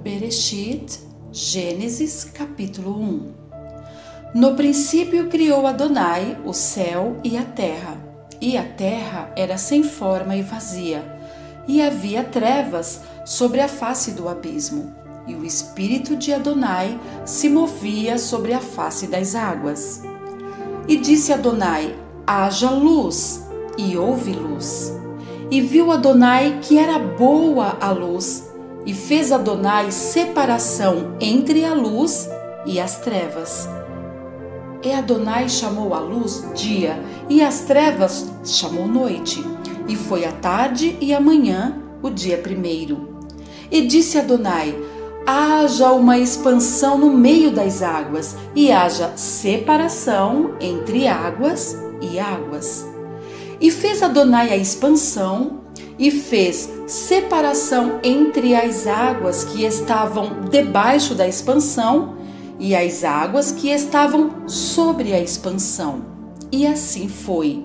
Bereshit, Gênesis, capítulo 1. No princípio criou Adonai o céu e a terra era sem forma e vazia, e havia trevas sobre a face do abismo, e o Espírito de Adonai se movia sobre a face das águas. E disse Adonai: haja luz, e houve luz. E viu Adonai que era boa a luz, e fez Adonai separação entre a luz e as trevas. E Adonai chamou a luz dia, e as trevas chamou noite. E foi a tarde e a manhã, o dia primeiro. E disse Adonai: haja uma expansão no meio das águas, e haja separação entre águas e águas. E fez Adonai a expansão, e fez separação entre as águas que estavam debaixo da expansão e as águas que estavam sobre a expansão. E assim foi.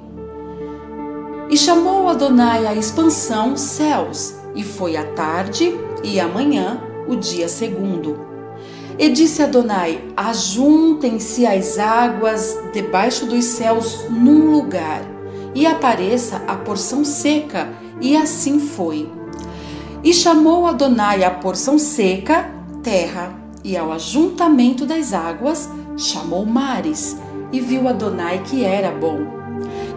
E chamou Adonai a expansão céus, e foi a tarde e a manhã, o dia segundo. E disse Adonai: ajuntem-se as águas debaixo dos céus num lugar, e apareça a porção seca, e assim foi. E chamou Adonai a porção seca terra, e ao ajuntamento das águas chamou mares, e viu Adonai que era bom.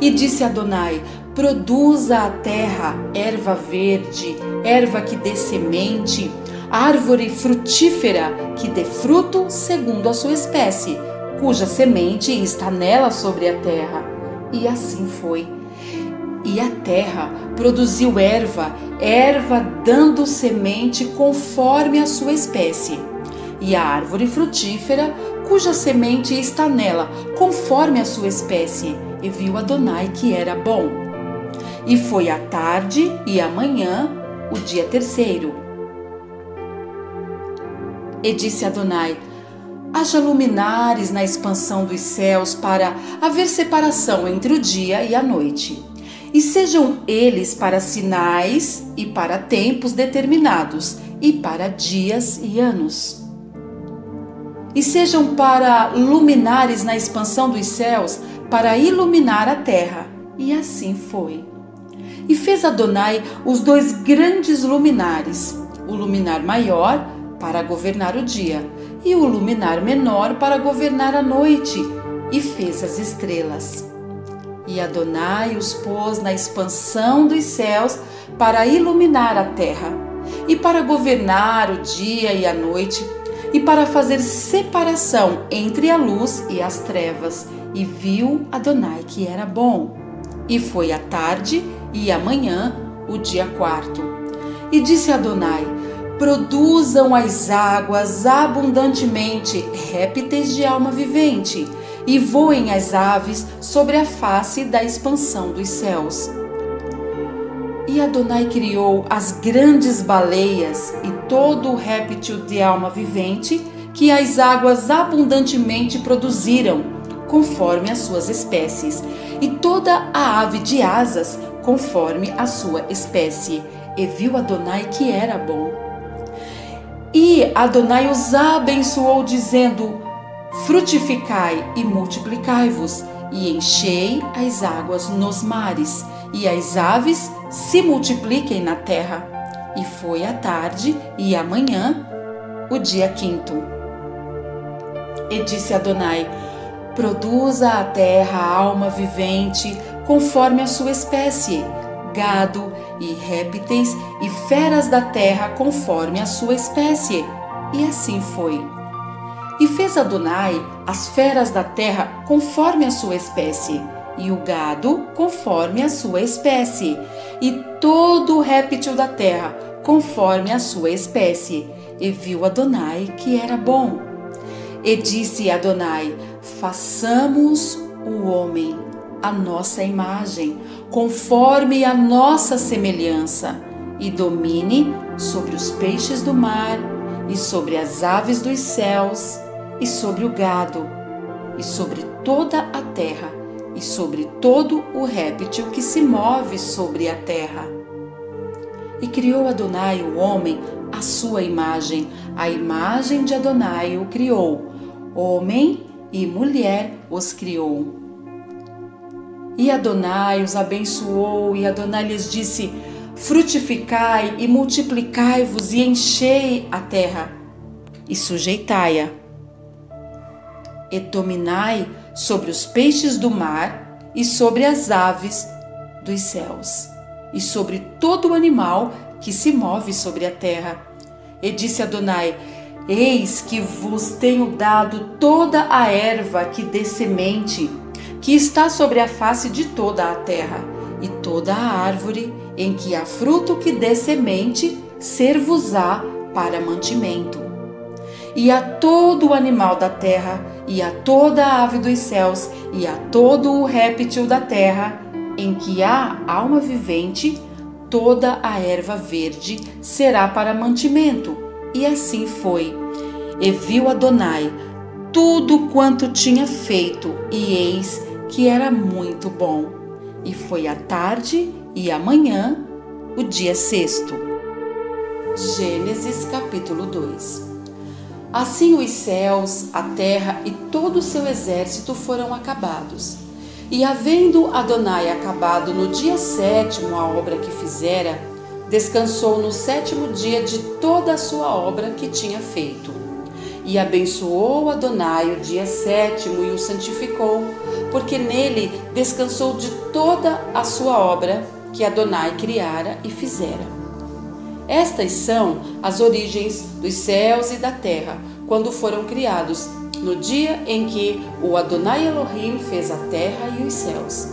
E disse Adonai: produza a terra erva verde, erva que dê semente, árvore frutífera que dê fruto segundo a sua espécie, cuja semente está nela sobre a terra. E assim foi. E a terra produziu erva dando semente conforme a sua espécie, e a árvore frutífera, cuja semente está nela, conforme a sua espécie. E viu Adonai que era bom. E foi a tarde e a manhã, o dia terceiro. E disse Adonai: haja luminares na expansão dos céus para haver separação entre o dia e a noite. E sejam eles para sinais e para tempos determinados, e para dias e anos. E sejam para luminares na expansão dos céus, para iluminar a terra. E assim foi. E fez Adonai os dois grandes luminares, o luminar maior para governar o dia, e o luminar menor para governar a noite, e fez as estrelas. E Adonai os pôs na expansão dos céus para iluminar a terra, e para governar o dia e a noite, e para fazer separação entre a luz e as trevas. E viu Adonai que era bom. E foi a tarde e a manhã, o dia quarto. E disse Adonai: produzam as águas abundantemente répteis de alma vivente, e voem as aves sobre a face da expansão dos céus. E Adonai criou as grandes baleias e todo o réptil de alma vivente que as águas abundantemente produziram, conforme as suas espécies, e toda a ave de asas, conforme a sua espécie. E viu Adonai que era bom. E Adonai os abençoou, dizendo: frutificai e multiplicai-vos, e enchei as águas nos mares, e as aves se multipliquem na terra. E foi a tarde e a manhã, o dia quinto. E disse Adonai: produza a terra alma vivente, conforme a sua espécie, gado e répteis e feras da terra, conforme a sua espécie. E assim foi. E fez Adonai as feras da terra conforme a sua espécie, e o gado conforme a sua espécie, e todo o réptil da terra conforme a sua espécie. E viu Adonai que era bom. E disse Adonai: façamos o homem à nossa imagem, conforme a nossa semelhança, e domine sobre os peixes do mar, e sobre as aves dos céus, e sobre o gado, e sobre toda a terra, e sobre todo o réptil que se move sobre a terra. E criou Adonai o homem à sua imagem, a imagem de Adonai o criou, homem e mulher os criou. E Adonai os abençoou, e Adonai lhes disse: frutificai e multiplicai-vos e enchei a terra e sujeitai-a. E dominai sobre os peixes do mar e sobre as aves dos céus e sobre todo o animal que se move sobre a terra. E disse Adonai: eis que vos tenho dado toda a erva que dê semente, que está sobre a face de toda a terra, e toda a árvore em que há fruto que dê semente, ser-vos-á para mantimento. E a todo o animal da terra, e a toda a ave dos céus, e a todo o réptil da terra, em que há alma vivente, toda a erva verde será para mantimento. E assim foi. E viu Adonai tudo quanto tinha feito, e eis que era muito bom. E foi a tarde e a manhã, o dia sexto. Gênesis capítulo 2. Assim os céus, a terra e todo o seu exército foram acabados. E havendo Adonai acabado no dia sétimo a obra que fizera, descansou no sétimo dia de toda a sua obra que tinha feito. E abençoou Adonai o dia sétimo e o santificou, porque nele descansou de toda a sua obra que Adonai criara e fizera. Estas são as origens dos céus e da terra, quando foram criados, no dia em que o Adonai Elohim fez a terra e os céus.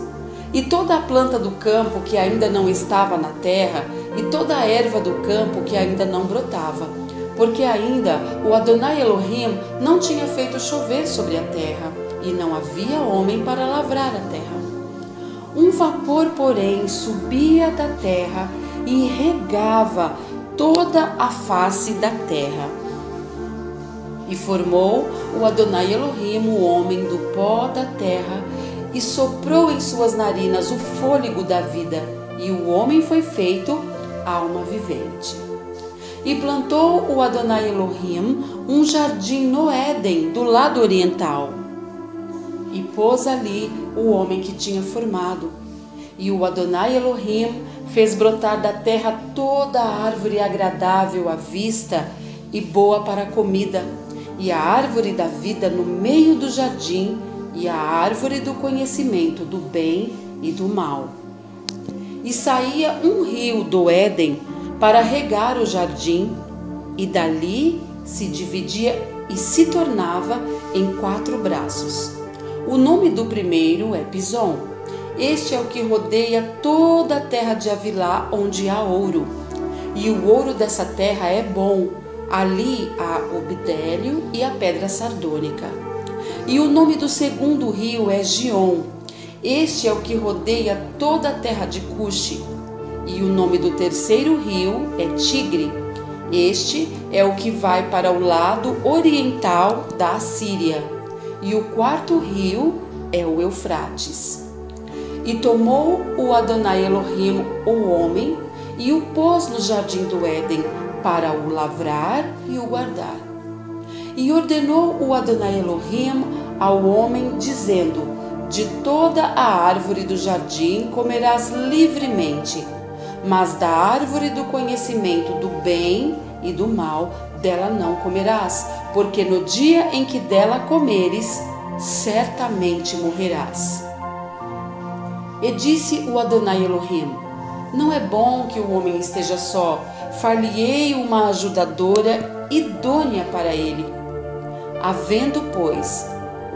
E toda a planta do campo que ainda não estava na terra, e toda a erva do campo que ainda não brotava, porque ainda o Adonai Elohim não tinha feito chover sobre a terra, e não havia homem para lavrar a terra. Um vapor, porém, subia da terra e regava toda a face da terra. E formou o Adonai Elohim o homem do pó da terra, e soprou em suas narinas o fôlego da vida, e o homem foi feito alma vivente. E plantou o Adonai Elohim um jardim no Éden, do lado oriental, e pôs ali o homem que tinha formado. E o Adonai Elohim fez brotar da terra toda a árvore agradável à vista e boa para a comida, e a árvore da vida no meio do jardim, e a árvore do conhecimento do bem e do mal. E saía um rio do Éden para regar o jardim, e dali se dividia e se tornava em 4 braços. O nome do primeiro é Pison. Este é o que rodeia toda a terra de Havilá, onde há ouro. E o ouro dessa terra é bom. Ali há o bidélio e a pedra sardônica. E o nome do segundo rio é Gion. Este é o que rodeia toda a terra de Cuxi. E o nome do terceiro rio é Tigre. Este é o que vai para o lado oriental da Assíria. E o quarto rio é o Eufrates. E tomou o Adonai Elohim o homem e o pôs no jardim do Éden para o lavrar e o guardar. E ordenou o Adonai Elohim ao homem, dizendo: de toda a árvore do jardim comerás livremente, mas da árvore do conhecimento do bem e do mal dela não comerás, porque no dia em que dela comeres, certamente morrerás. E disse o Adonai Elohim: não é bom que o homem esteja só, far-lhe-ei uma ajudadora idônea para ele. Havendo, pois,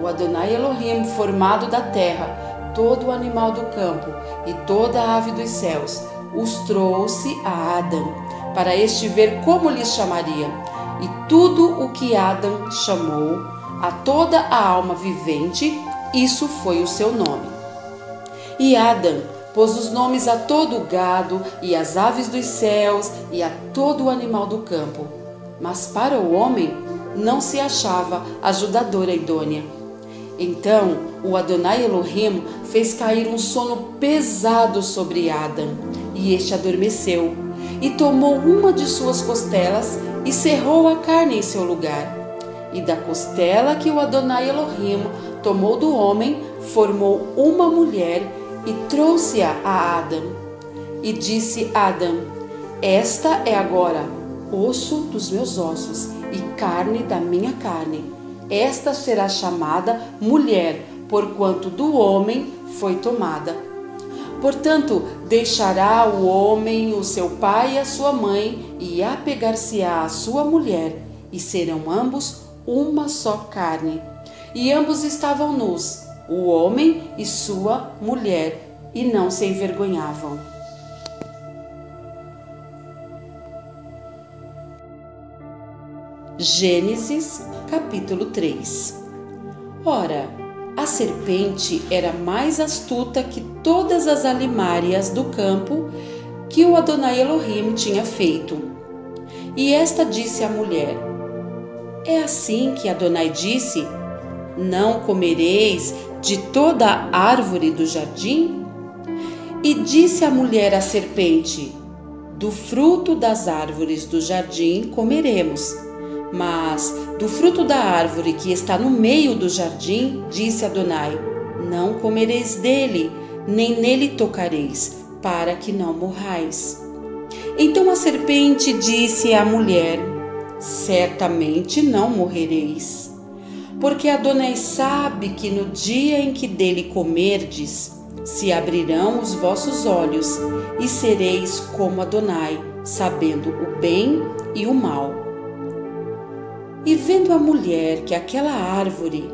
o Adonai Elohim formado da terra todo o animal do campo e toda a ave dos céus, os trouxe a Adão, para este ver como lhes chamaria. E tudo o que Adão chamou a toda a alma vivente, isso foi o seu nome. E Adão pôs os nomes a todo o gado e às aves dos céus e a todo o animal do campo. Mas para o homem não se achava ajudadora idônea. Então o Adonai Elohim fez cair um sono pesado sobre Adão, e este adormeceu. e tomou uma de suas costelas e cerrou a carne em seu lugar. E da costela que o Adonai Elohim tomou do homem, formou uma mulher e trouxe-a a Adão. E disse Adão: esta é agora osso dos meus ossos e carne da minha carne. Esta será chamada mulher, porquanto do homem foi tomada. Portanto, deixará o homem o seu pai e a sua mãe, e apegar-se-á à sua mulher, e serão ambos uma só carne. E ambos estavam nus, o homem e sua mulher, e não se envergonhavam. Gênesis, capítulo 3. Ora, a serpente era mais astuta que todas as alimárias do campo que o Adonai Elohim tinha feito. E esta disse à mulher: é assim que Adonai disse: não comereis de toda a árvore do jardim? E disse a mulher à serpente: do fruto das árvores do jardim comeremos, mas do fruto da árvore que está no meio do jardim, disse Adonai: não comereis dele, nem nele tocareis, para que não morrais. Então a serpente disse à mulher: certamente não morrereis, porque Adonai sabe que no dia em que dele comerdes, se abrirão os vossos olhos, e sereis como Adonai, sabendo o bem e o mal. E vendo a mulher que aquela árvore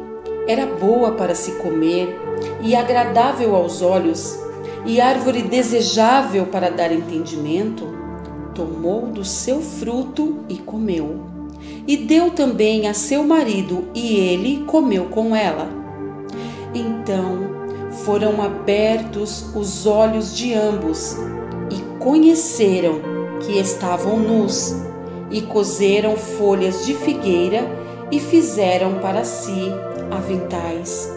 era boa para se comer e agradável aos olhos, e árvore desejável para dar entendimento, tomou do seu fruto e comeu. E deu também a seu marido, e ele comeu com ela. Então foram abertos os olhos de ambos, e conheceram que estavam nus, e coseram folhas de figueira e fizeram para si aventais.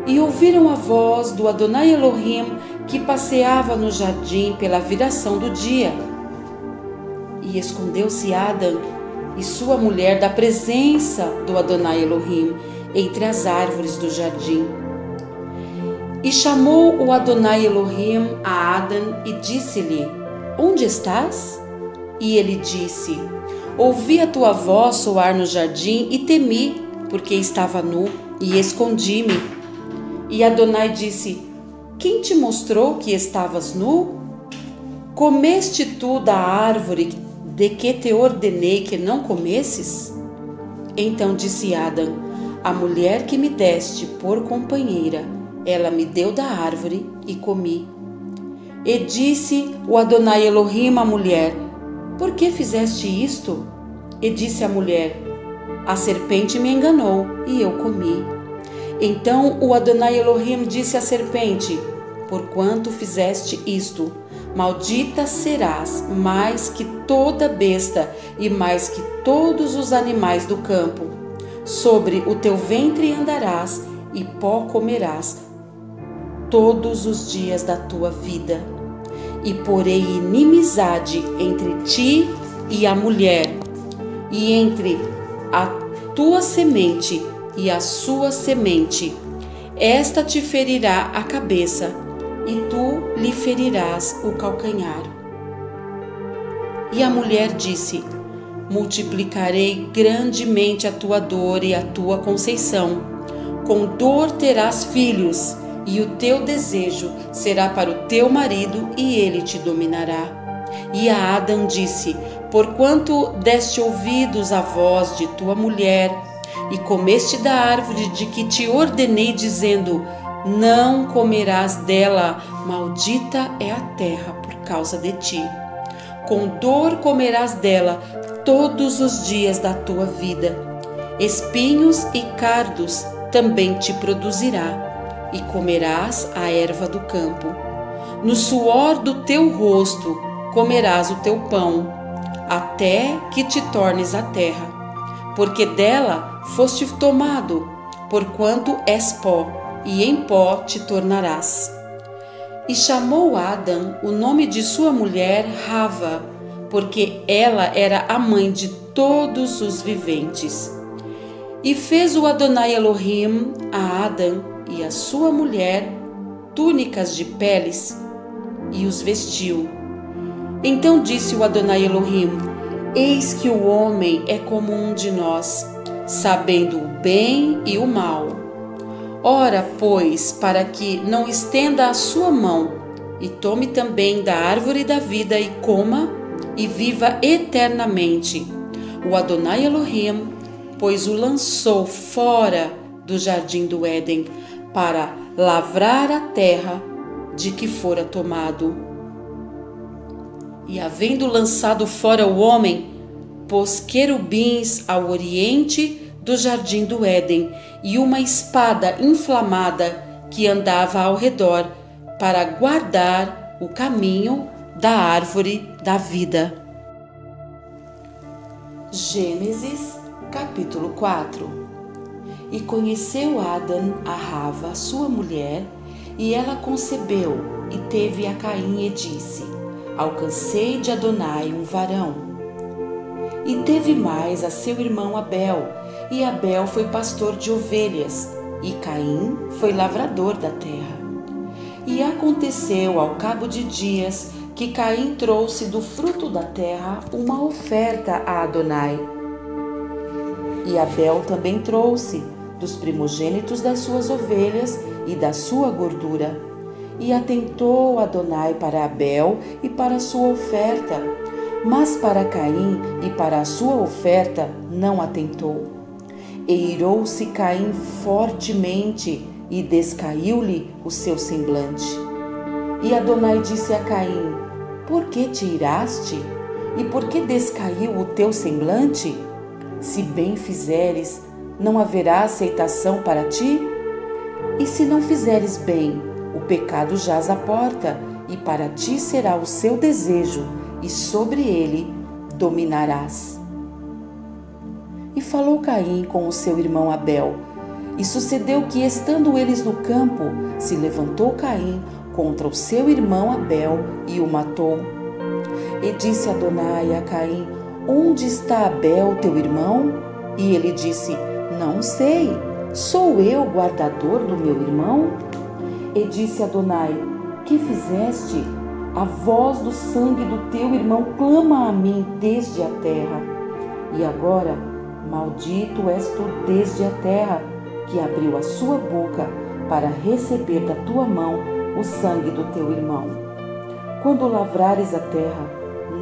E ouviram a voz do Adonai Elohim que passeava no jardim pela viração do dia. E escondeu-se Adão e sua mulher da presença do Adonai Elohim entre as árvores do jardim. E chamou o Adonai Elohim a Adão e disse-lhe: onde estás? E ele disse: ouvi a tua voz soar no jardim e temi, porque estava nu, e escondi-me. E Adonai disse: quem te mostrou que estavas nu? Comeste tu da árvore de que te ordenei que não comesses? Então disse Adão: a mulher que me deste por companheira, ela me deu da árvore e comi. E disse o Adonai Elohim à mulher: por que fizeste isto? E disse a mulher: a serpente me enganou e eu comi. Então o Adonai Elohim disse à serpente: porquanto fizeste isto, maldita serás mais que toda besta e mais que todos os animais do campo. Sobre o teu ventre andarás e pó comerás todos os dias da tua vida. E porei inimizade entre ti e a mulher, e entre a tua semente e a sua semente. Esta te ferirá a cabeça, e tu lhe ferirás o calcanhar. E a mulher disse: multiplicarei grandemente a tua dor e a tua conceição. Com dor terás filhos, e o teu desejo será para o teu marido, e ele te dominará. E a Adão disse: porquanto deste ouvidos à voz de tua mulher, e comeste da árvore de que te ordenei, dizendo: não comerás dela, maldita é a terra por causa de ti. Com dor comerás dela todos os dias da tua vida. Espinhos e cardos também te produzirá, e comerás a erva do campo. No suor do teu rosto comerás o teu pão, até que te tornes a terra, porque dela foste tomado, porquanto és pó, e em pó te tornarás. E chamou Adão o nome de sua mulher Rava, porque ela era a mãe de todos os viventes. E fez o Adonai Elohim a Adão e a sua mulher túnicas de peles e os vestiu. Então disse o Adonai Elohim: Eis que o homem é como um de nós, sabendo o bem e o mal. Ora, pois, para que não estenda a sua mão, e tome também da árvore da vida e coma, e viva eternamente. O Adonai Elohim, pois o lançou fora do jardim do Éden, para lavrar a terra de que fora tomado. E havendo lançado fora o homem, pôs querubins ao oriente do jardim do Éden, e uma espada inflamada que andava ao redor, para guardar o caminho da árvore da vida. Gênesis, capítulo 4. E conheceu Adão a Rava, sua mulher, e ela concebeu, e teve a Caim, e disse: Alcancei de Adonai um varão. E teve mais a seu irmão Abel, e Abel foi pastor de ovelhas, e Caim foi lavrador da terra. E aconteceu ao cabo de dias que Caim trouxe do fruto da terra uma oferta a Adonai. E Abel também trouxe dos primogênitos das suas ovelhas e da sua gordura. E atentou Adonai para Abel e para a sua oferta, mas para Caim e para a sua oferta não atentou. E irou-se Caim fortemente e descaiu-lhe o seu semblante. E Adonai disse a Caim: Por que te iraste? E por que descaiu o teu semblante? Se bem fizeres, não haverá aceitação para ti? E se não fizeres bem, o pecado jaz à porta, e para ti será o seu desejo, e sobre ele dominarás. E falou Caim com o seu irmão Abel. E sucedeu que, estando eles no campo, se levantou Caim contra o seu irmão Abel e o matou. E disse Adonai a Caim: Onde está Abel, teu irmão? E ele disse: Não sei, sou eu guardador do meu irmão? E disse Adonai: Que fizeste? A voz do sangue do teu irmão clama a mim desde a terra. E agora, maldito és tu desde a terra, que abriu a sua boca para receber da tua mão o sangue do teu irmão. Quando lavrares a terra,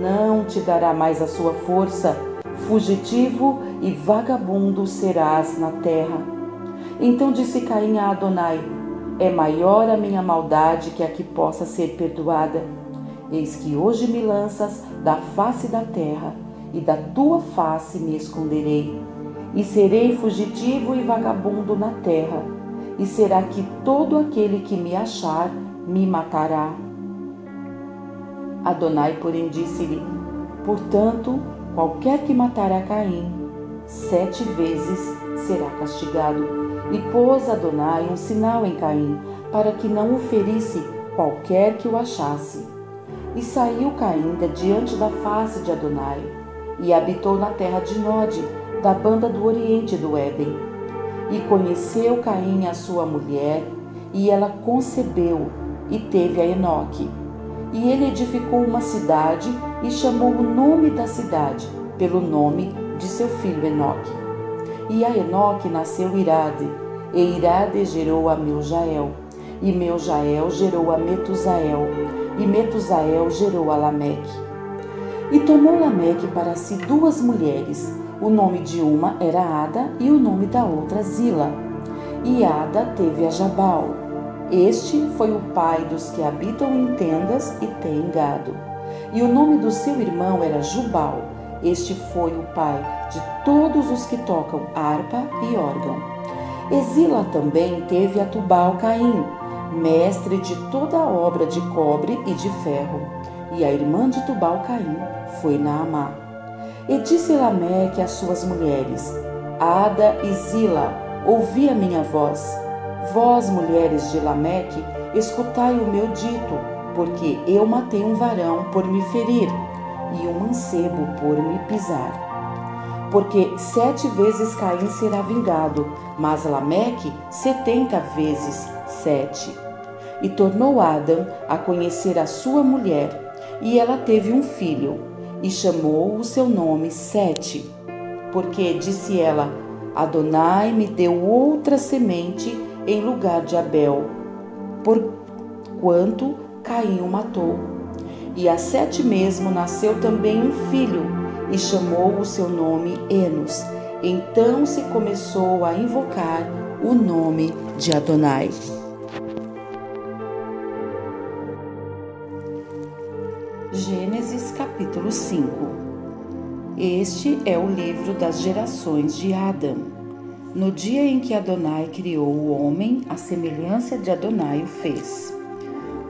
não te dará mais a sua força, fugitivo e vagabundo serás na terra. Então disse Caim a Adonai: É maior a minha maldade que a que possa ser perdoada. Eis que hoje me lanças da face da terra, e da tua face me esconderei, e serei fugitivo e vagabundo na terra, e será que todo aquele que me achar me matará. Adonai, porém, disse-lhe: Portanto, qualquer que matar a Caim, 7 vezes será castigado. E pôs Adonai um sinal em Caim, para que não o ferisse qualquer que o achasse. E saiu Caim de diante da face de Adonai, e habitou na terra de Nod, da banda do oriente do Éden. E conheceu Caim a sua mulher, e ela concebeu, e teve a Enoque. E ele edificou uma cidade, e chamou o nome da cidade pelo nome de seu filho Enoque. E a Enoque nasceu Irade, e Irade gerou a Meujael, e Meujael gerou a Metusael, e Metusael gerou a Lameque. E tomou Lameque para si 2 mulheres, o nome de uma era Ada, e o nome da outra Zila. E Ada teve a Jabal. Este foi o pai dos que habitam em tendas e têm gado. E o nome do seu irmão era Jubal. Este foi o pai de todos os que tocam harpa e órgão. E Zila também teve a Tubal-Caim, mestre de toda a obra de cobre e de ferro. E a irmã de Tubal-Caim foi Naamá. E disse Lameque às suas mulheres: Ada e Zila, ouvi a minha voz. Vós, mulheres de Lameque, escutai o meu dito, porque eu matei um varão por me ferir e um mancebo por me pisar. Porque 7 vezes Caim será vingado, mas Lameque 70 vezes 7. E tornou Adão a conhecer a sua mulher, e ela teve um filho, e chamou o seu nome Sete, porque disse ela: Adonai me deu outra semente em lugar de Abel, porquanto Caim o matou. E a Sete mesmo nasceu também um filho, e chamou o seu nome Enos. Então se começou a invocar o nome de Adonai. Gênesis capítulo 5. Este é o livro das gerações de Adão. No dia em que Adonai criou o homem, a semelhança de Adonai o fez.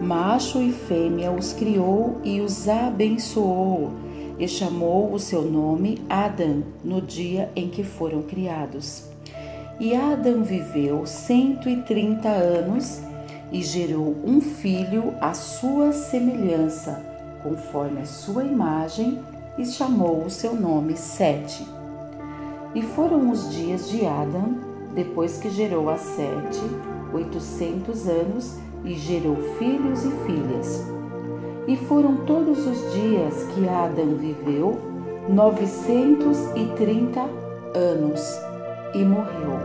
Macho e fêmea os criou e os abençoou, e chamou o seu nome Adão no dia em que foram criados. E Adão viveu 130 anos e gerou um filho à sua semelhança, conforme a sua imagem, e chamou o seu nome Sete. E foram os dias de Adão, depois que gerou a Sete, 800 anos, e gerou filhos e filhas. E foram todos os dias que Adão viveu 930 anos, e morreu.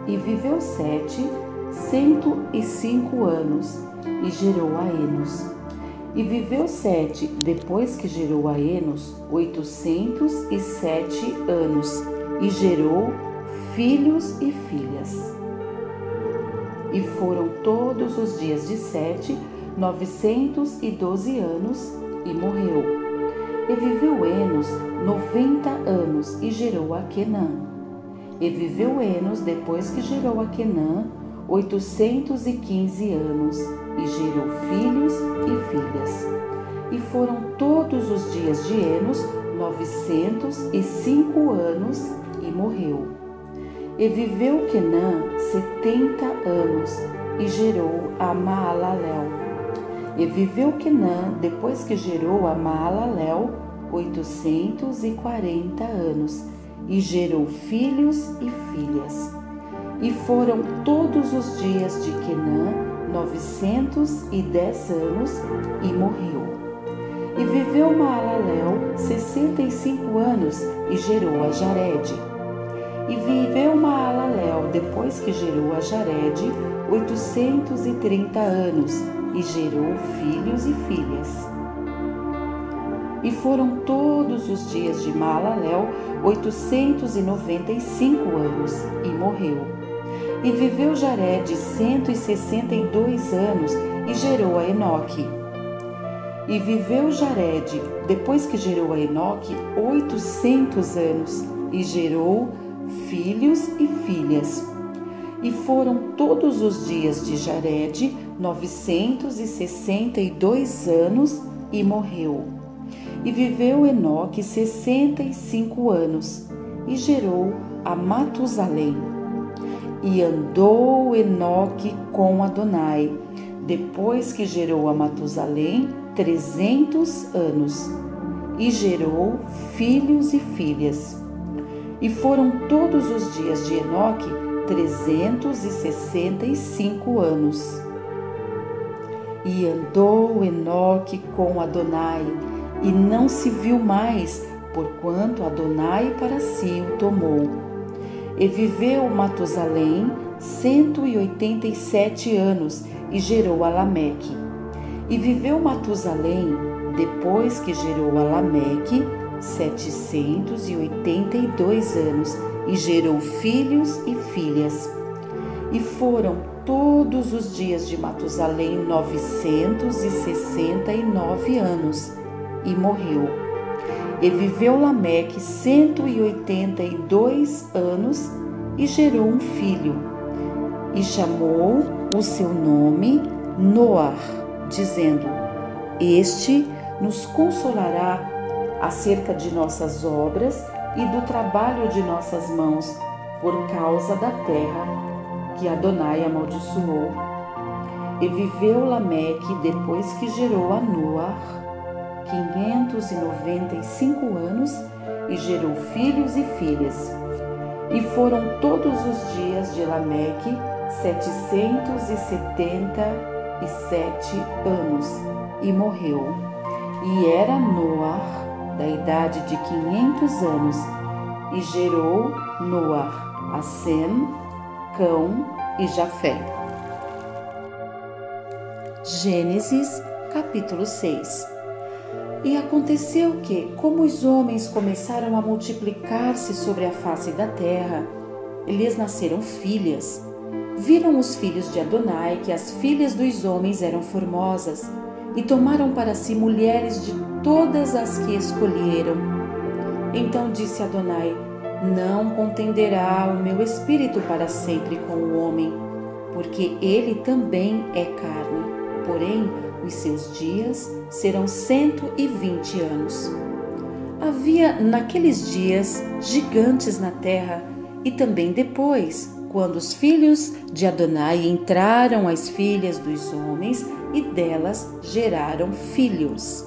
E viveu Sete 105 anos, e gerou a Enos. E viveu Sete, depois que gerou a Enos, 807 anos, e gerou filhos e filhas. E foram todos os dias de Sete 912 anos, e morreu. E viveu Enos 90 anos, e gerou a Quenã. E viveu Enos, depois que gerou a Quenã, 815 anos, e gerou filhos e filhas. E foram todos os dias de Enos 905 anos, e morreu. E viveu Quenã 70 anos, e gerou a Maalalel. E viveu Quenã, depois que gerou a Maalalel, 840 anos, e gerou filhos e filhas. E foram todos os dias de Quenã 910 anos, e morreu. E viveu Maalalel 65 anos, e gerou a Jared. E viveu Maalalel, depois que gerou a Jared, 830 anos, e gerou filhos e filhas. E foram todos os dias de Maalalel 895 anos, e morreu. E viveu Jared 162 anos, e gerou a Enoque. E viveu Jared, depois que gerou a Enoque, 800 anos, e gerou filhos e filhas. E foram todos os dias de Jared 962 anos, e morreu. E viveu Enoque 65 anos, e gerou a Matusalém. E andou Enoque com Adonai, depois que gerou a Matusalém 300 anos, e gerou filhos e filhas. E foram todos os dias de Enoque 365 anos. E andou Enoque com Adonai, e não se viu mais, porquanto Adonai para si o tomou. E viveu Matusalém 187 anos, e gerou a Lameque. E viveu Matusalém, depois que gerou a Lameque, 782 anos, e gerou filhos e filhas. E foram todos os dias de Matusalém 969 anos, e morreu. E viveu Lameque 182 anos, e gerou um filho, e chamou o seu nome Noar, dizendo: Este nos consolará acerca de nossas obras e do trabalho de nossas mãos, por causa da terra que Adonai amaldiçoou. E viveu Lameque depois que gerou a Noar 595 anos e gerou filhos e filhas. E foram todos os dias de Lameque 777 anos e morreu. E era Noar da idade de 500 anos e gerou Noar a Sem, Cão e Jafé. Gênesis, capítulo 6. E aconteceu que, como os homens começaram a multiplicar-se sobre a face da terra, lhes nasceram filhas. Viram os filhos de Adonai que as filhas dos homens eram formosas, e tomaram para si mulheres de todas as que escolheram. Então disse Adonai: não contenderá o meu espírito para sempre com o homem, porque ele também é carne. Porém, os seus dias serão 120 anos. Havia naqueles dias gigantes na terra, e também depois, quando os filhos de Adonai entraram às filhas dos homens e delas geraram filhos.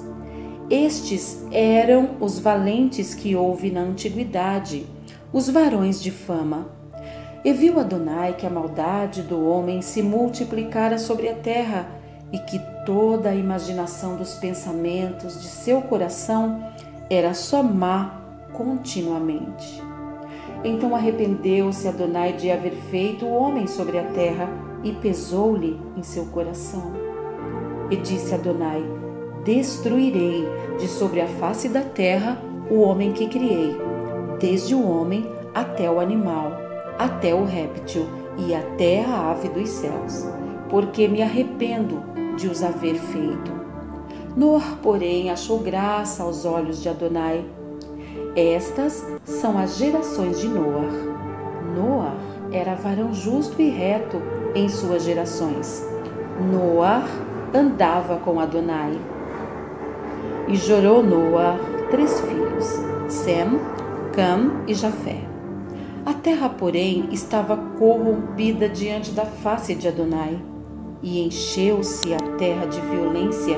Estes eram os valentes que houve na antiguidade, os varões de fama. E viu Adonai que a maldade do homem se multiplicara sobre a terra, e que toda a imaginação dos pensamentos de seu coração era só má continuamente. Então arrependeu-se Adonai de haver feito o homem sobre a terra, e pesou-lhe em seu coração. E disse Adonai: destruirei de sobre a face da terra o homem que criei, desde o homem até o animal, até o réptil e até a ave dos céus, porque me arrependo de os haver feito. Noar, porém, achou graça aos olhos de Adonai. Estas são as gerações de Noar. Noar era varão justo e reto em suas gerações. Noar andava com Adonai. E gerou Noar 3 filhos, Sem, Cam e Jafé. A terra, porém, estava corrompida diante da face de Adonai, e encheu-se a terra de violência.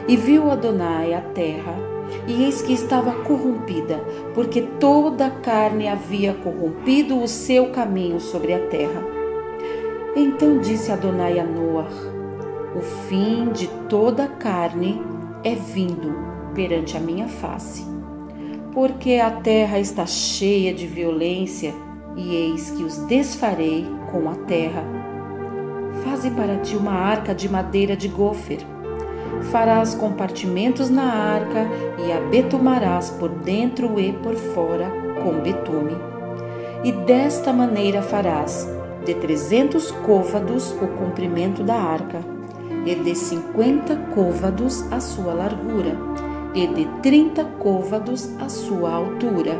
E viu Adonai a terra, e eis que estava corrompida, porque toda a carne havia corrompido o seu caminho sobre a terra. Então disse Adonai a Noar: o fim de toda a carne é vindo perante a minha face, porque a terra está cheia de violência, e eis que os desfarei com a terra. Faze para ti uma arca de madeira de gofer. Farás compartimentos na arca e a betumarás por dentro e por fora com betume. E desta maneira farás de 300 côvados o comprimento da arca, e de 50 côvados a sua largura, e de 30 côvados a sua altura.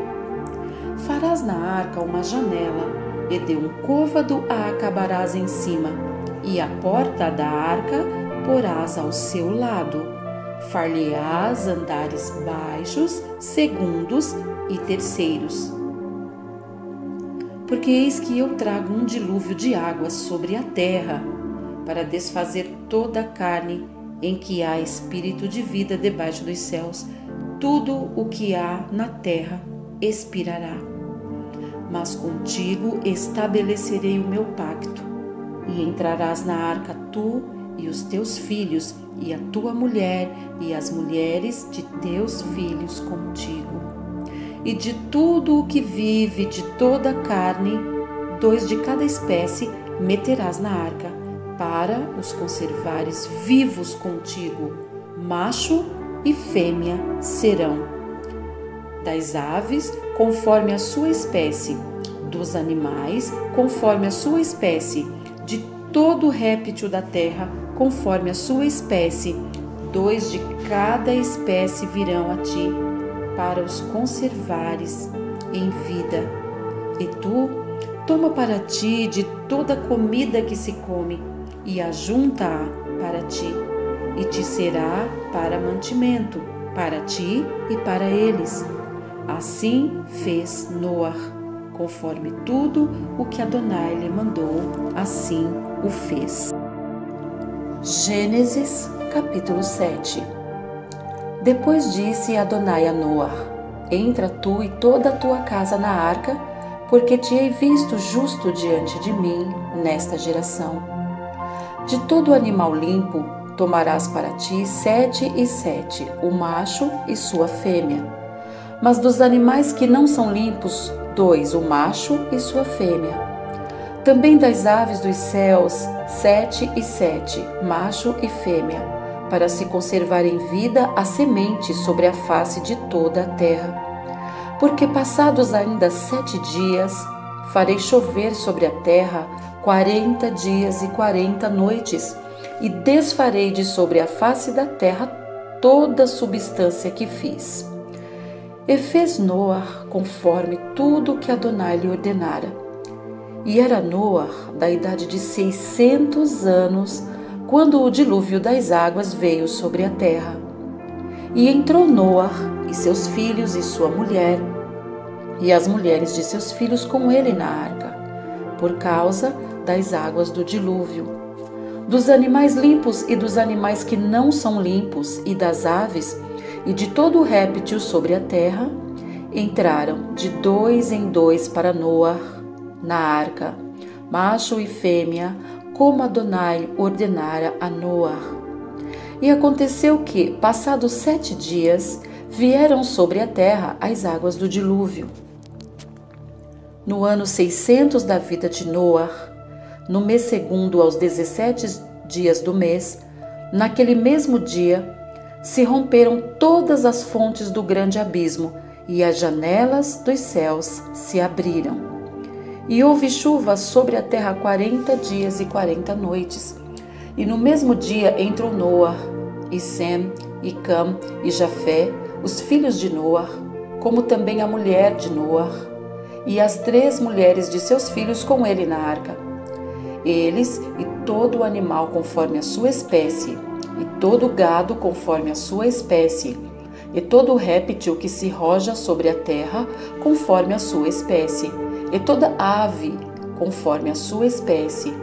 Farás na arca uma janela, e de 1 côvado a acabarás em cima, e a porta da arca porás ao seu lado. Far-lhe-ás andares baixos, segundos e terceiros. Porque eis que eu trago um dilúvio de águas sobre a terra, para desfazer toda a carne em que há espírito de vida debaixo dos céus. Tudo o que há na terra expirará. Mas contigo estabelecerei o meu pacto, e entrarás na arca tu e os teus filhos, e a tua mulher, e as mulheres de teus filhos contigo. E de tudo o que vive, de toda a carne, 2 de cada espécie meterás na arca, para os conservares vivos contigo. Macho e fêmea serão. Das aves, conforme a sua espécie, dos animais, conforme a sua espécie, de todo réptil da terra, conforme a sua espécie, 2 de cada espécie virão a ti, para os conservares em vida. E tu, toma para ti de toda comida que se come, e ajunta-a para ti, e te será para mantimento, para ti e para eles. Assim fez Noar, conforme tudo o que Adonai lhe mandou, assim o fez. Gênesis, capítulo 7. Depois disse Adonai a Noar: Entra tu e toda a tua casa na arca, porque te hei visto justo diante de mim nesta geração. De todo animal limpo tomarás para ti 7 e 7, o macho e sua fêmea. Mas dos animais que não são limpos, 2, o macho e sua fêmea. Também das aves dos céus, 7 e 7, macho e fêmea, para se conservar em vida a semente sobre a face de toda a terra. Porque passados ainda 7 dias, farei chover sobre a terra 40 dias e 40 noites, e desfarei de sobre a face da terra toda a substância que fiz. E fez Noar conforme tudo o que Adonai lhe ordenara. E era Noar da idade de 600 anos, quando o dilúvio das águas veio sobre a terra. E entrou Noar e seus filhos e sua mulher, e as mulheres de seus filhos com ele na arca, por causa das águas do dilúvio. Dos animais limpos e dos animais que não são limpos, e das aves, e de todo o réptil sobre a terra, entraram de 2 em 2 para Noar na arca, macho e fêmea, como Adonai ordenara a Noar. E aconteceu que, passados 7 dias, vieram sobre a terra as águas do dilúvio. No ano 600 da vida de Noar, no mês segundo aos 17 dias do mês, naquele mesmo dia, se romperam todas as fontes do grande abismo, e as janelas dos céus se abriram. E houve chuva sobre a terra 40 dias e 40 noites. E no mesmo dia entrou Noar, e Sem, e Cam, e Jafé, os filhos de Noar, como também a mulher de Noar, e as 3 mulheres de seus filhos com ele na arca. Eles e todo o animal conforme a sua espécie, e todo o gado conforme a sua espécie, e todo o réptil que se roja sobre a terra conforme a sua espécie, e toda ave conforme a sua espécie,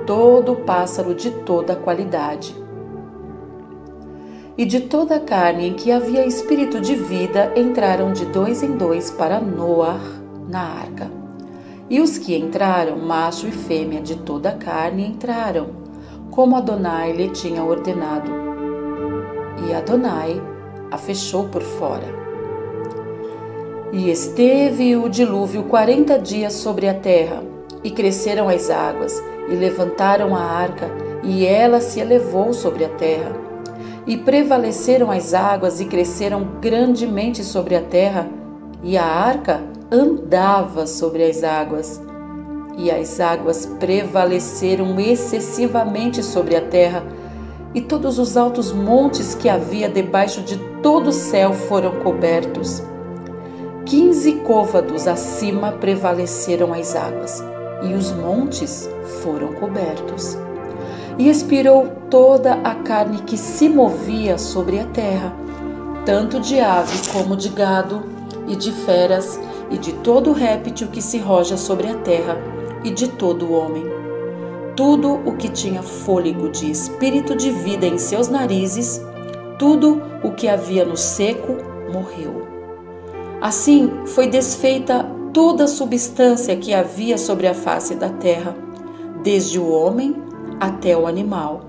todo pássaro de toda qualidade. E de toda a carne em que havia espírito de vida entraram de 2 em 2 para Noar na arca. E os que entraram, macho e fêmea de toda a carne, entraram, como Adonai lhe tinha ordenado. E Adonai a fechou por fora. E esteve o dilúvio 40 dias sobre a terra, e cresceram as águas, e levantaram a arca, e ela se elevou sobre a terra. E prevaleceram as águas, e cresceram grandemente sobre a terra, e a arca andava sobre as águas. E as águas prevaleceram excessivamente sobre a terra, e todos os altos montes que havia debaixo de todo o céu foram cobertos. 15 côvados acima prevaleceram as águas, e os montes foram cobertos. E expirou toda a carne que se movia sobre a terra, tanto de ave como de gado, e de feras, e de todo réptil que se roja sobre a terra, e de todo homem. Tudo o que tinha fôlego de espírito de vida em seus narizes, tudo o que havia no seco, morreu. Assim foi desfeita toda a substância que havia sobre a face da terra, desde o homem até o animal,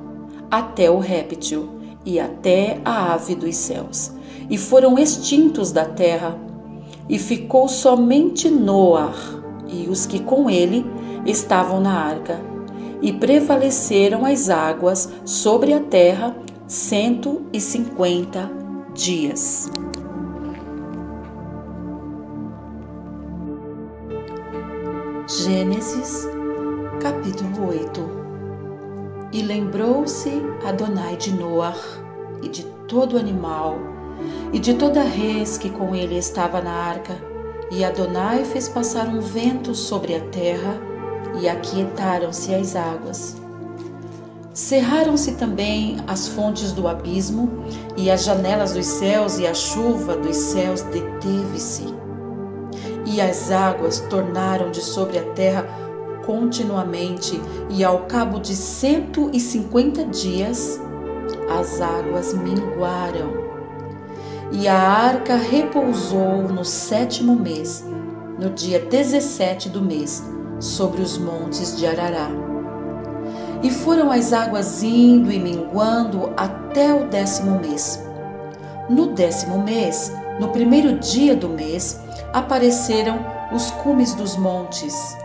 até o réptil e até a ave dos céus, e foram extintos da terra. E ficou somente Noar e os que com ele estavam na arca, e prevaleceram as águas sobre a terra 150 dias. Gênesis, capítulo 8. E lembrou-se Adonai de Noar, e de todo animal, e de toda res que com ele estava na arca, e Adonai fez passar um vento sobre a terra, e aquietaram-se as águas. Cerraram-se também as fontes do abismo, e as janelas dos céus, e a chuva dos céus deteve-se. E as águas tornaram de sobre a terra continuamente, e ao cabo de 150 dias, as águas minguaram. E a arca repousou no 7º mês, no dia 17 do mês, sobre os montes de Arará. E foram as águas indo e minguando até o 10º mês. No 10º mês, no primeiro dia do mês, apareceram os cumes dos montes.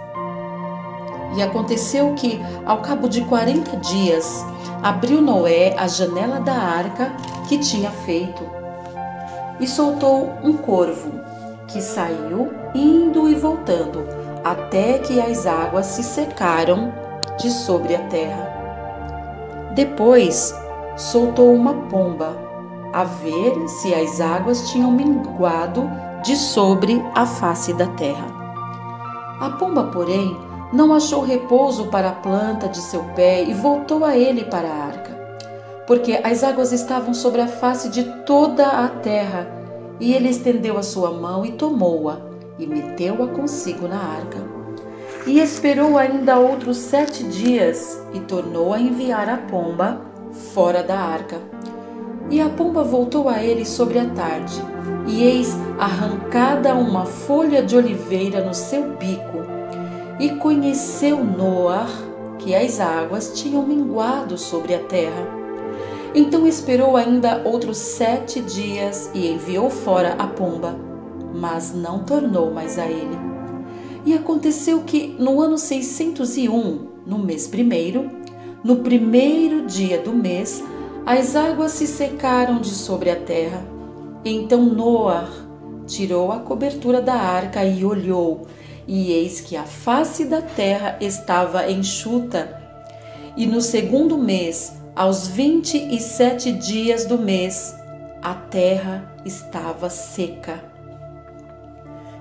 E aconteceu que, ao cabo de 40 dias, abriu Noé a janela da arca que tinha feito e soltou um corvo, que saiu indo e voltando, até que as águas se secaram de sobre a terra. Depois soltou uma pomba, a ver se as águas tinham minguado de sobre a face da terra. A pomba, porém, não achou repouso para a planta de seu pé e voltou a ele para a arca, porque as águas estavam sobre a face de toda a terra, e ele estendeu a sua mão e tomou-a, e meteu-a consigo na arca. E esperou ainda outros 7 dias, e tornou a enviar a pomba fora da arca. E a pomba voltou a ele sobre a tarde, e eis arrancada uma folha de oliveira no seu bico. E conheceu Noé que as águas tinham minguado sobre a terra. Então esperou ainda outros 7 dias e enviou fora a pomba, mas não tornou mais a ele. E aconteceu que no ano 601, no mês primeiro, no primeiro dia do mês, as águas se secaram de sobre a terra. Então Noé tirou a cobertura da arca e olhou, e eis que a face da terra estava enxuta. E no 2º mês, aos 27 dias do mês, a terra estava seca.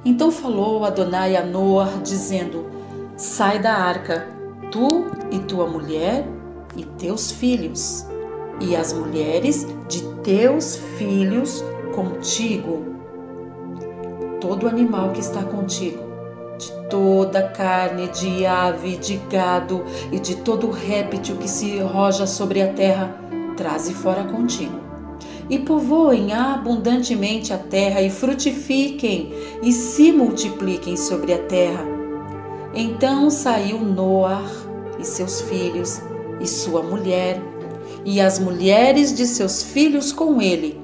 Então falou Adonai a Noé, dizendo: sai da arca, tu e tua mulher e teus filhos, e as mulheres de teus filhos contigo, todo animal que está contigo, de toda carne, de ave, de gado e de todo réptil que se roja sobre a terra, traze fora contigo. E povoem abundantemente a terra, e frutifiquem, e se multipliquem sobre a terra. Então saiu Noé e seus filhos, e sua mulher, e as mulheres de seus filhos com ele,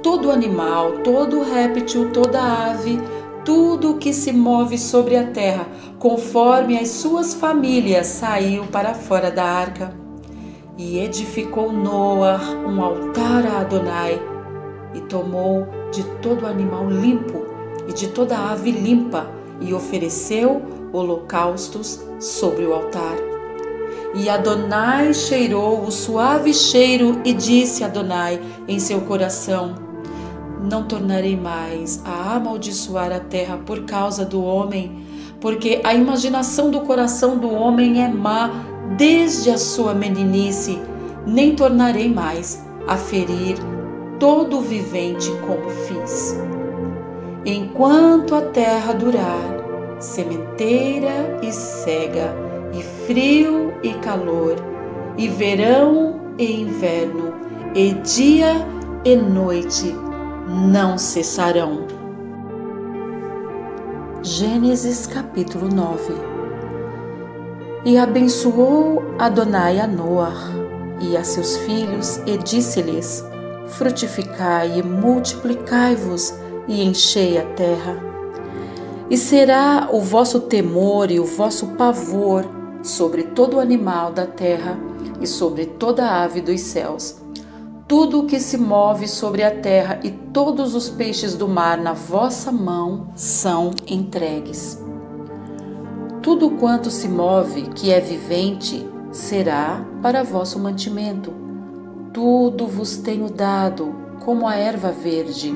todo animal, todo réptil, toda ave, tudo o que se move sobre a terra, conforme as suas famílias, saiu para fora da arca. E edificou Noé um altar a Adonai, e tomou de todo animal limpo e de toda ave limpa, e ofereceu holocaustos sobre o altar. E Adonai cheirou o suave cheiro, e disse Adonai em seu coração: não tornarei mais a amaldiçoar a terra por causa do homem, porque a imaginação do coração do homem é má desde a sua meninice, nem tornarei mais a ferir todo o vivente como fiz. Enquanto a terra durar, sementeira e cega, e frio e calor, e verão e inverno, e dia e noite, não cessarão. Gênesis capítulo 9. E abençoou Adonai a Noé e a seus filhos, e disse-lhes: frutificai e multiplicai-vos, e enchei a terra. E será o vosso temor e o vosso pavor sobre todo animal da terra e sobre toda ave dos céus. Tudo o que se move sobre a terra e todos os peixes do mar na vossa mão são entregues. Tudo quanto se move, que é vivente, será para vosso mantimento. Tudo vos tenho dado, como a erva verde.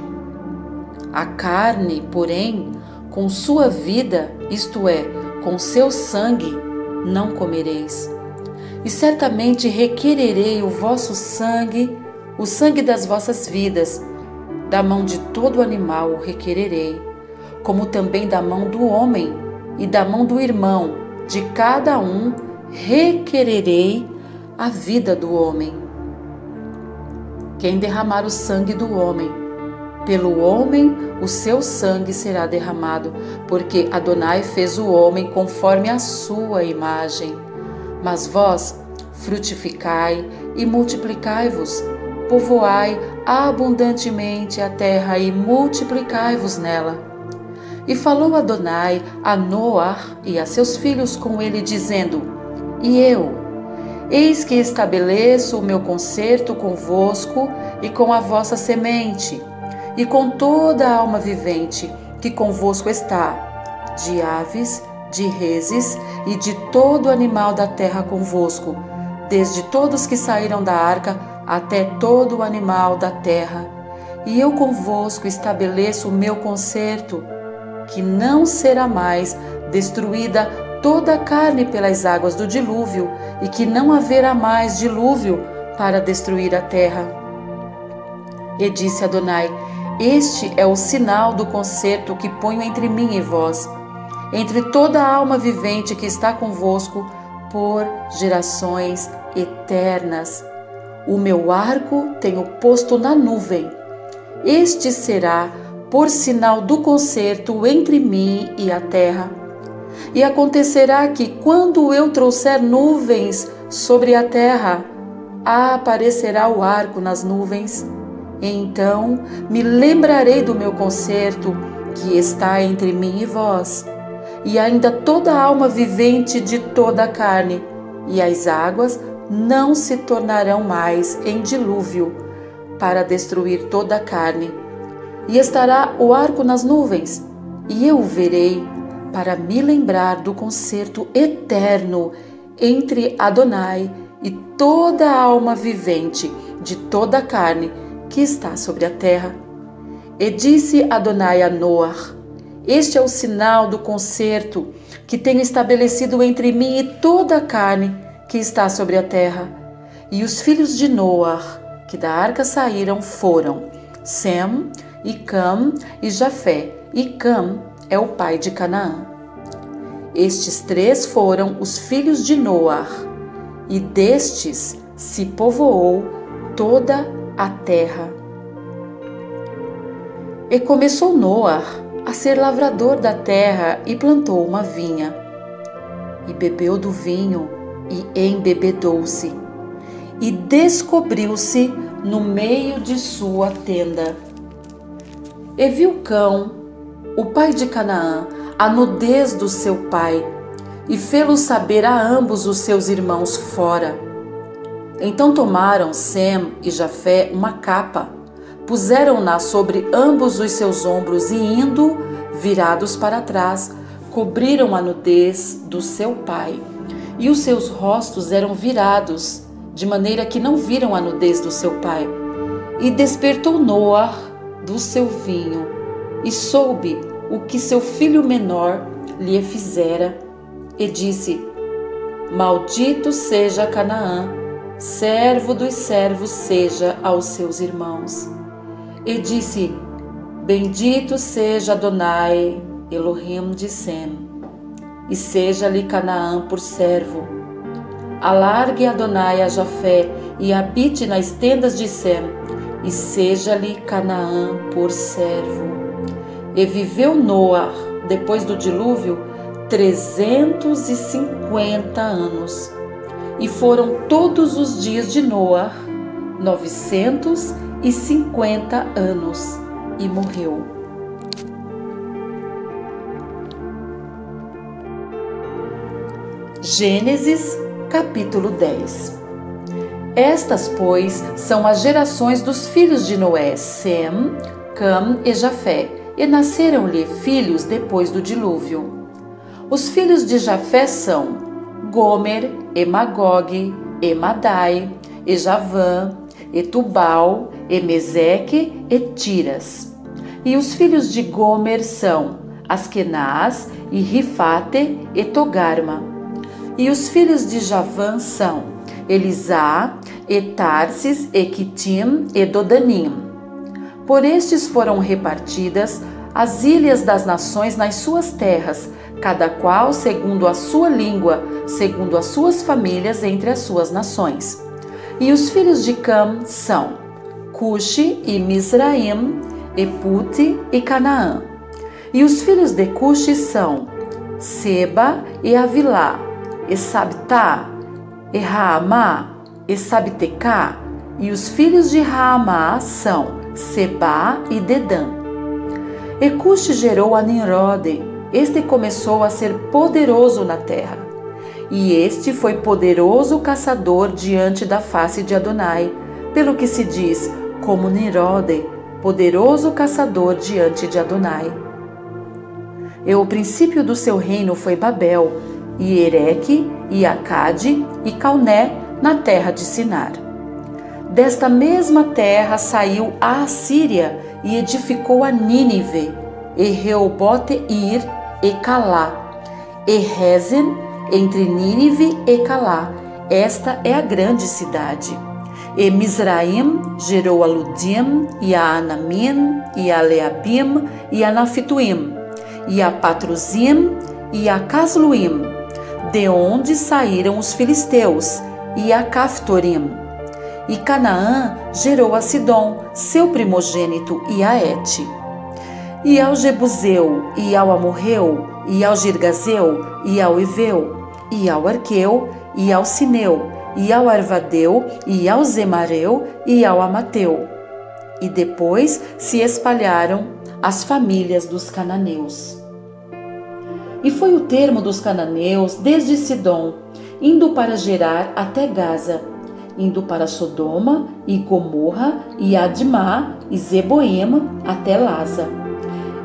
A carne, porém, com sua vida, isto é, com seu sangue, não comereis. E certamente requererei o vosso sangue, o sangue das vossas vidas, da mão de todo animal o requererei, como também da mão do homem e da mão do irmão, de cada um requererei a vida do homem. Quem derramar o sangue do homem, pelo homem o seu sangue será derramado, porque Adonai fez o homem conforme a sua imagem. Mas vós frutificai e multiplicai-vos, povoai abundantemente a terra e multiplicai-vos nela. E falou Adonai a Noar e a seus filhos com ele, dizendo: E eu, eis que estabeleço o meu concerto convosco e com a vossa semente, e com toda a alma vivente que convosco está, de aves, de reses e de todo animal da terra convosco, desde todos que saíram da arca até todo o animal da terra. E eu convosco estabeleço o meu concerto, que não será mais destruída toda a carne pelas águas do dilúvio, e que não haverá mais dilúvio para destruir a terra. E disse Adonai: Este é o sinal do concerto que ponho entre mim e vós, entre toda a alma vivente que está convosco, por gerações eternas. O meu arco tenho posto na nuvem. Este será por sinal do concerto entre mim e a terra. E acontecerá que, quando eu trouxer nuvens sobre a terra, aparecerá o arco nas nuvens. Então me lembrarei do meu concerto que está entre mim e vós, e ainda toda a alma vivente de toda a carne, e as águas não se tornarão mais em dilúvio para destruir toda a carne. E estará o arco nas nuvens, e eu o verei para me lembrar do concerto eterno entre Adonai e toda a alma vivente de toda a carne que está sobre a terra. E disse Adonai a Noar: Este é o sinal do concerto que tenho estabelecido entre mim e toda a carne que está sobre a terra. E os filhos de Noar, que da arca saíram, foram Sem, e Cam e Jafé, e Cam é o pai de Canaã. Estes três foram os filhos de Noar, e destes se povoou toda a terra. E começou Noar a ser lavrador da terra e plantou uma vinha, e bebeu do vinho e embebedou-se, e descobriu-se no meio de sua tenda. E viu Cão, o pai de Canaã, a nudez do seu pai, e fê-lo saber a ambos os seus irmãos fora. Então tomaram Sem e Jafé uma capa, puseram-na sobre ambos os seus ombros e, indo virados para trás, cobriram a nudez do seu pai. E os seus rostos eram virados, de maneira que não viram a nudez do seu pai. E despertou Noar do seu vinho, e soube o que seu filho menor lhe fizera, e disse: Maldito seja Canaã, servo dos servos seja aos seus irmãos. E disse: Bendito seja Adonai, Elohim de Sem, e seja-lhe Canaã por servo. Alargue Adonai a Jafé e habite nas tendas de Sem, e seja-lhe Canaã por servo. E viveu Noar, depois do dilúvio, 350 anos. E foram todos os dias de Noar 950 anos, e morreu. Gênesis, capítulo 10. Estas, pois, são as gerações dos filhos de Noé, Sem, Cam e Jafé, e nasceram-lhe filhos depois do dilúvio. Os filhos de Jafé são Gomer, e Magog, e Madai, e Javã, e Tubal, e Meseque, e Tiras. E os filhos de Gomer são Askenaz, e Rifate, e Togarma. E os filhos de Javã são Elisá, e Tarsis, e Quitim, e Dodanim. Por estes foram repartidas as ilhas das nações nas suas terras, cada qual segundo a sua língua, segundo as suas famílias entre as suas nações. E os filhos de Cam são Cuxi e Mizraim, e Puti e Canaã. E os filhos de Cuxi são Seba e Avilá, e Sabtá, e Raamá, e Sabtecá. E os filhos de Raamá são Sebá e Dedã. E Cuxi gerou a Nimrode. Este começou a ser poderoso na terra. E este foi poderoso caçador diante da face de Adonai, pelo que se diz, como Nimrode, poderoso caçador diante de Adonai. E o princípio do seu reino foi Babel, e Ereque, e Acade, e Calné, na terra de Sinar. Desta mesma terra saiu a Assíria, e edificou a Nínive, e Reobote-ir, e Calá, e Rezen, entre Nínive e Calá. Esta é a grande cidade. E Mizraim gerou a Ludim, e a Anamim, e a Leabim, e a Naftuim, e a Patruzim, e a Casluim, de onde saíram os filisteus, e a Caftorim. E Canaã gerou a Sidom, seu primogênito, e a Et. E ao Jebuseu, e ao Amorreu, e ao Girgazeu, e ao Eveu, e ao Arqueu, e ao Sineu, e ao Arvadeu, e ao Zemareu, e ao Amateu. E depois se espalharam as famílias dos cananeus. E foi o termo dos cananeus desde Sidom, indo para Gerar até Gaza, indo para Sodoma e Gomorra e Admá e Zeboim até Laza.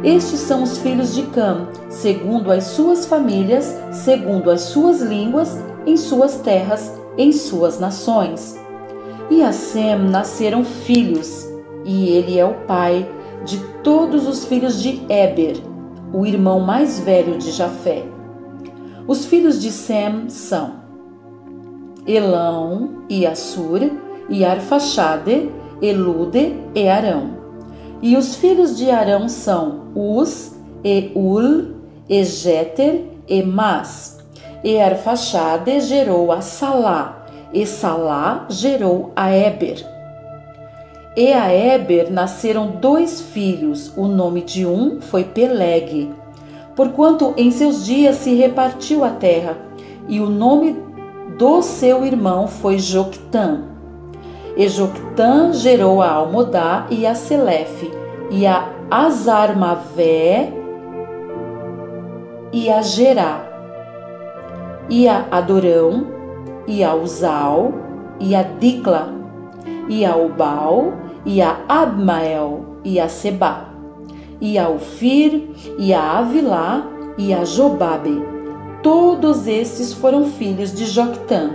Estes são os filhos de Cam, segundo as suas famílias, segundo as suas línguas, em suas terras, em suas nações. E a Sem nasceram filhos, e ele é o pai de todos os filhos de Éber, o irmão mais velho de Jafé. Os filhos de Sem são Elão, e Assur, e Arfaxade, Elude e Arão. E os filhos de Arão são Uz, e Ul, e Jeter, e Mas. E Arfaxade gerou a Salá, e Salá gerou a Éber. E a Éber nasceram 2 filhos, o nome de um foi Peleg, porquanto em seus dias se repartiu a terra, e o nome do seu irmão foi Joctã. E Joctã gerou a Almodá e a Selefe, e a Azarmavé e a Gerá, e a Adorão, e a Uzal, e a Dicla, e a Ubal, e a Abmael, e a Sebá, e a Ofir, e a Avilá, e a Jobabe. Todos estes foram filhos de Joctã.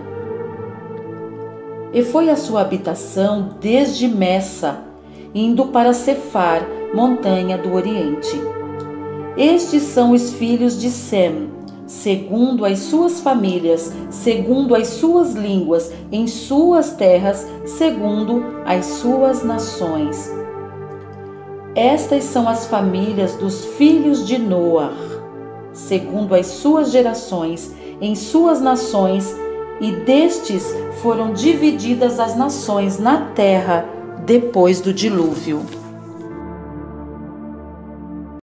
E foi a sua habitação desde Messa, indo para Cefar, montanha do Oriente. Estes são os filhos de Sem, segundo as suas famílias, segundo as suas línguas, em suas terras, segundo as suas nações. Estas são as famílias dos filhos de Noar, segundo as suas gerações, em suas nações, e destes foram divididas as nações na terra depois do dilúvio.